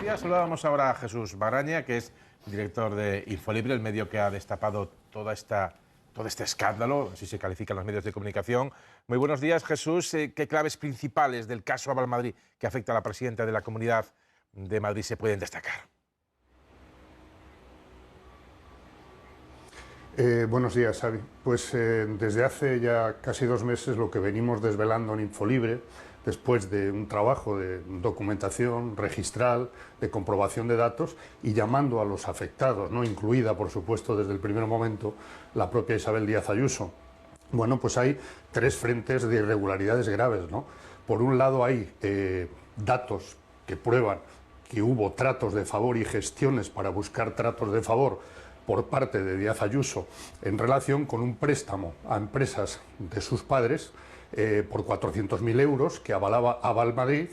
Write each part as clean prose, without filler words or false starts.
días. Saludábamos ahora a Jesús Baraña, que es director de Infolibre, el medio que ha destapado todo este escándalo, así se califican los medios de comunicación. Muy buenos días, Jesús. ¿Qué claves principales del caso Aval Madrid, que afecta a la presidenta de la Comunidad de Madrid, se pueden destacar? Buenos días, Xavi. Pues desde hace ya casi 2 meses lo que venimos desvelando en Infolibre, después de un trabajo de documentación registral, de comprobación de datos y llamando a los afectados, ¿no? Incluida, por supuesto, desde el primer momento, la propia Isabel Díaz Ayuso. Bueno, pues hay 3 frentes de irregularidades graves, ¿no? Por un lado hay datos que prueban que hubo tratos de favor y gestiones para buscar tratos de favor por parte de Díaz Ayuso en relación con un préstamo a empresas de sus padres por 400.000 euros que avalaba Aval Madrid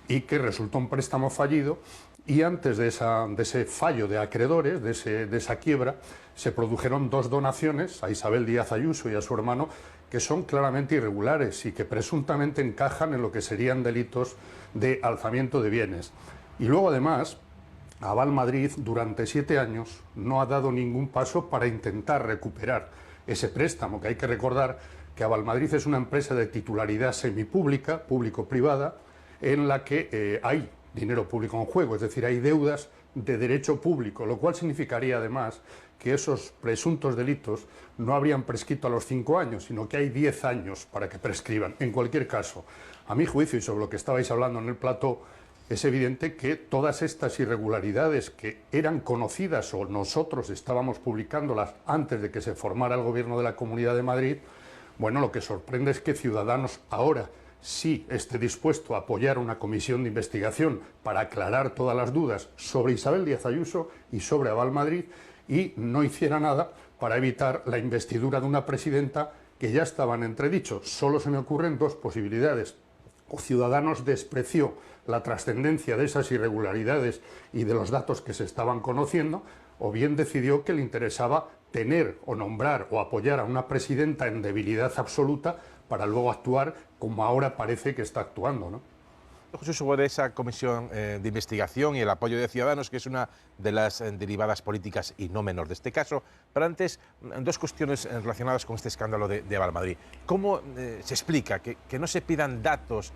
y que resultó un préstamo fallido, y antes de ese fallo de acreedores, de esa quiebra, se produjeron 2 donaciones a Isabel Díaz Ayuso y a su hermano que son claramente irregulares y que presuntamente encajan en lo que serían delitos de alzamiento de bienes. Y luego, además, Aval Madrid durante 7 años no ha dado ningún paso para intentar recuperar ese préstamo, que hay que recordar que Aval Madrid es una empresa de titularidad semipública, público-privada, en la que hay dinero público en juego, es decir, hay deudas de derecho público, lo cual significaría además que esos presuntos delitos no habrían prescrito a los 5 años, sino que hay 10 años para que prescriban. En cualquier caso, a mi juicio, y sobre lo que estabais hablando en el plató, es evidente que todas estas irregularidades que eran conocidas o nosotros estábamos publicándolas antes de que se formara el gobierno de la Comunidad de Madrid, bueno, lo que sorprende es que Ciudadanos ahora sí esté dispuesto a apoyar una comisión de investigación para aclarar todas las dudas sobre Isabel Díaz Ayuso y sobre Aval Madrid, y no hiciera nada para evitar la investidura de una presidenta que ya estaba en entredicho. Solo se me ocurren 2 posibilidades. O Ciudadanos despreció la trascendencia de esas irregularidades y de los datos que se estaban conociendo, o bien decidió que le interesaba tener o nombrar o apoyar a una presidenta en debilidad absoluta para luego actuar como ahora parece que está actuando, ¿no? Jesús, sobre esa comisión de investigación y el apoyo de Ciudadanos, que es una de las derivadas políticas y no menor de este caso. Pero antes, 2 cuestiones relacionadas con este escándalo de Aval Madrid. ¿Cómo se explica que no se pidan datos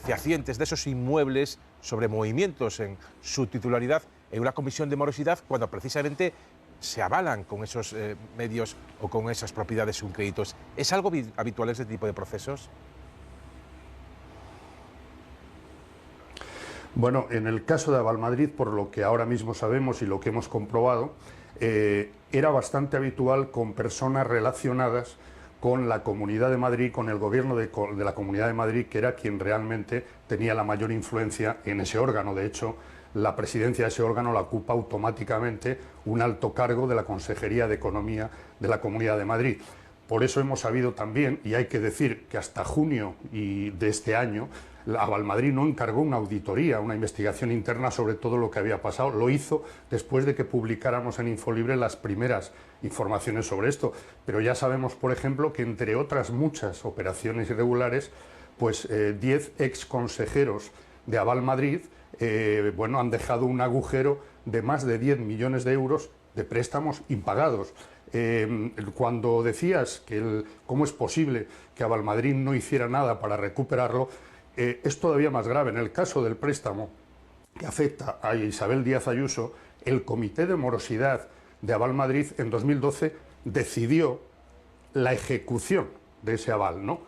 fehacientes de esos inmuebles sobre movimientos en su titularidad en una comisión de morosidad cuando precisamente se avalan con esos medios o con esas propiedades un créditos? ¿Es algo habitual este tipo de procesos? Bueno, en el caso de Aval Madrid, por lo que ahora mismo sabemos y lo que hemos comprobado, era bastante habitual con personas relacionadas con la Comunidad de Madrid, con el gobierno de la Comunidad de Madrid, que era quien realmente tenía la mayor influencia en ese órgano. De hecho, la presidencia de ese órgano la ocupa automáticamente un alto cargo de la Consejería de Economía de la Comunidad de Madrid. Por eso hemos sabido también, y hay que decir que hasta junio de este año, Aval Madrid no encargó una auditoría, una investigación interna sobre todo lo que había pasado. Lo hizo después de que publicáramos en Infolibre las primeras informaciones sobre esto. Pero ya sabemos, por ejemplo, que entre otras muchas operaciones irregulares, pues 10 exconsejeros de Aval Madrid bueno, han dejado un agujero de más de 10 millones de euros de préstamos impagados. Cuando decías que cómo es posible que Aval Madrid no hiciera nada para recuperarlo, es todavía más grave. En el caso del préstamo que afecta a Isabel Díaz Ayuso, el Comité de Morosidad de Aval Madrid en 2012 decidió la ejecución de ese aval, ¿no?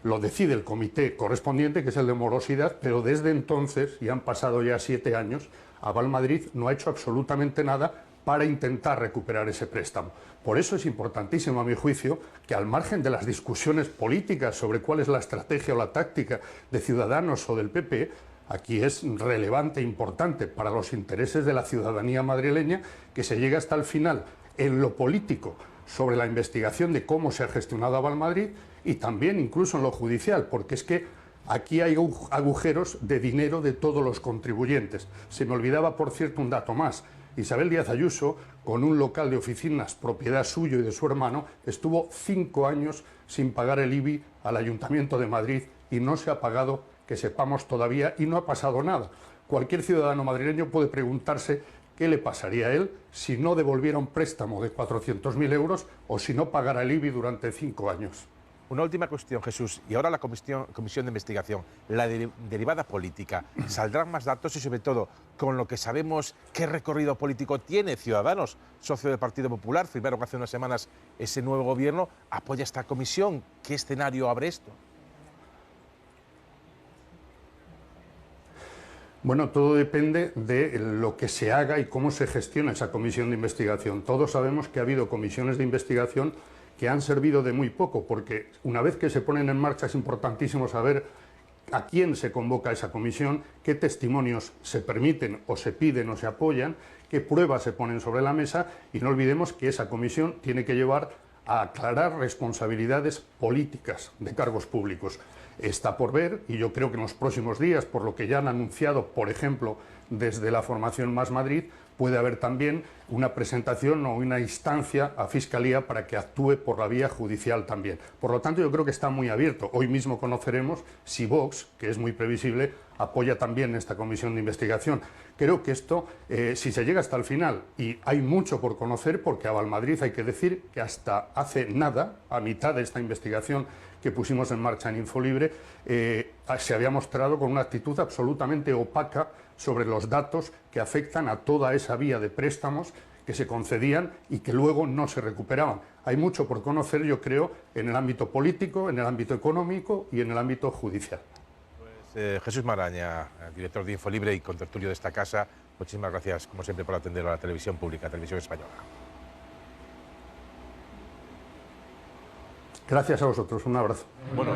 Lo decide el comité correspondiente, que es el de morosidad, pero desde entonces, y han pasado ya 7 años, Aval Madrid no ha hecho absolutamente nada para intentar recuperar ese préstamo. Por eso es importantísimo, a mi juicio, que al margen de las discusiones políticas sobre cuál es la estrategia o la táctica de Ciudadanos o del PP, aquí es relevante e importante para los intereses de la ciudadanía madrileña que se llegue hasta el final en lo político sobre la investigación de cómo se ha gestionado Aval Madrid y también incluso en lo judicial, porque es que aquí hay agujeros de dinero de todos los contribuyentes. Se me olvidaba, por cierto, un dato más. Isabel Díaz Ayuso, con un local de oficinas propiedad suyo y de su hermano, estuvo 5 años sin pagar el IBI al Ayuntamiento de Madrid y no se ha pagado que sepamos todavía y no ha pasado nada. Cualquier ciudadano madrileño puede preguntarse qué le pasaría a él si no devolviera un préstamo de 400.000 euros o si no pagara el IBI durante 5 años. Una última cuestión, Jesús, y ahora la comisión de investigación, la derivada política, ¿saldrán más datos y sobre todo con lo que sabemos qué recorrido político tiene Ciudadanos, socio del Partido Popular, firmaron hace unas semanas ese nuevo gobierno, apoya esta comisión? ¿Qué escenario abre esto? Bueno, todo depende de lo que se haga y cómo se gestiona esa comisión de investigación. Todos sabemos que ha habido comisiones de investigación que han servido de muy poco, porque una vez que se ponen en marcha es importantísimo saber a quién se convoca esa comisión, qué testimonios se permiten o se piden o se apoyan, qué pruebas se ponen sobre la mesa, y no olvidemos que esa comisión tiene que llevar a aclarar responsabilidades políticas de cargos públicos. Está por ver, y yo creo que en los próximos días, por lo que ya han anunciado, por ejemplo, desde la formación Más Madrid, puede haber también una presentación o una instancia a Fiscalía para que actúe por la vía judicial también. Por lo tanto, yo creo que está muy abierto. Hoy mismo conoceremos si Vox, que es muy previsible, apoya también esta comisión de investigación. Creo que esto, si se llega hasta el final, y hay mucho por conocer, porque a Valmadrid hay que decir que hasta hace nada, a mitad de esta investigación que pusimos en marcha en Infolibre, se había mostrado con una actitud absolutamente opaca sobre los datos que afectan a toda esa vía de préstamos que se concedían y que luego no se recuperaban. Hay mucho por conocer, yo creo, en el ámbito político, en el ámbito económico y en el ámbito judicial. Pues, Jesús Maraña, director de Infolibre y contertulio de esta casa, muchísimas gracias, como siempre, por atender a la televisión pública, Televisión Española. Gracias a vosotros, un abrazo. Bueno,